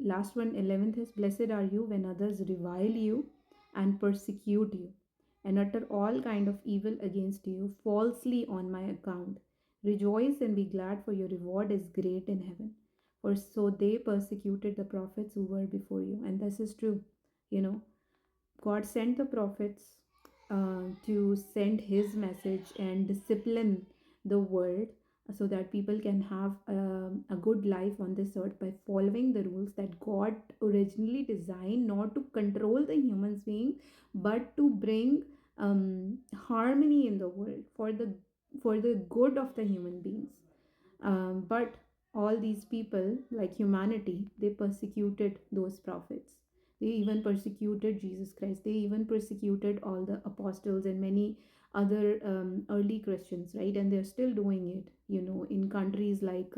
last one, 11th is, blessed are you when others revile you and persecute you and utter all kind of evil against you falsely on my account. Rejoice and be glad, for your reward is great in heaven. For so they persecuted the prophets who were before you. And this is true. You know, God sent the prophets to send his message and discipline the world so that people can have a good life on this earth by following the rules that God originally designed, not to control the humans being, but to bring harmony in the world for the good of the human beings. But all these people, like humanity, they persecuted those prophets. They even persecuted Jesus Christ. They even persecuted all the apostles and many other early Christians, right? And they're still doing it, in countries like,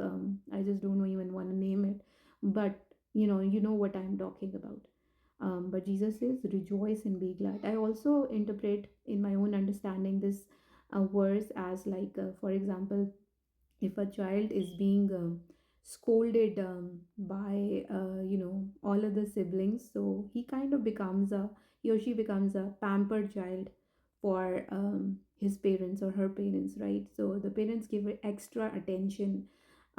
I just don't know even want to name it, but you know what I'm talking about. But Jesus says, rejoice and be glad. I also interpret in my own understanding this verse as like, for example, if a child is being scolded by all of the siblings, so he or she becomes a pampered child for his parents or her parents, right? So the parents give extra attention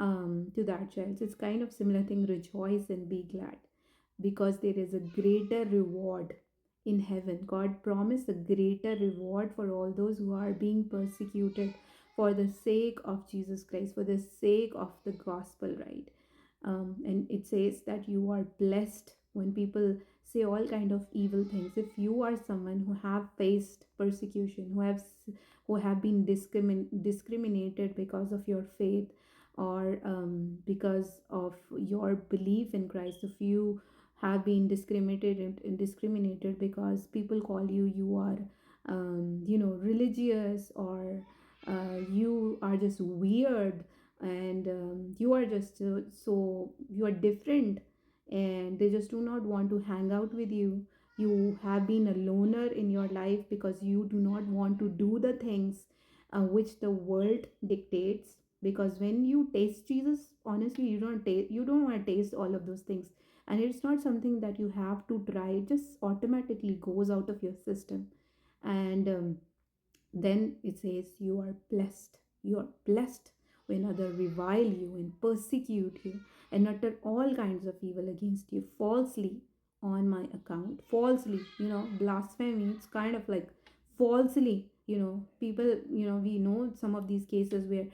to that child. So it's kind of similar thing, rejoice and be glad, because there is a greater reward in heaven. God promised a greater reward for all those who are being persecuted for the sake of Jesus Christ, for the sake of the gospel, right? And it says that you are blessed when people say all kind of evil things. If you are someone who have faced persecution, who have been discriminated because of your faith, or because of your belief in Christ, if you have been discriminated because people call you are religious, or you are just weird, and you are just so you are different, and they just do not want to hang out with you. You have been a loner in your life because you do not want to do the things which the world dictates, because when you taste Jesus, honestly, you don't want to taste all of those things, and it's not something that you have to try. It just automatically goes out of your system. And then it says, you are blessed. You are blessed when others revile you and persecute you and utter all kinds of evil against you falsely on my account. Falsely, blasphemy, it's kind of like falsely, people, we know some of these cases where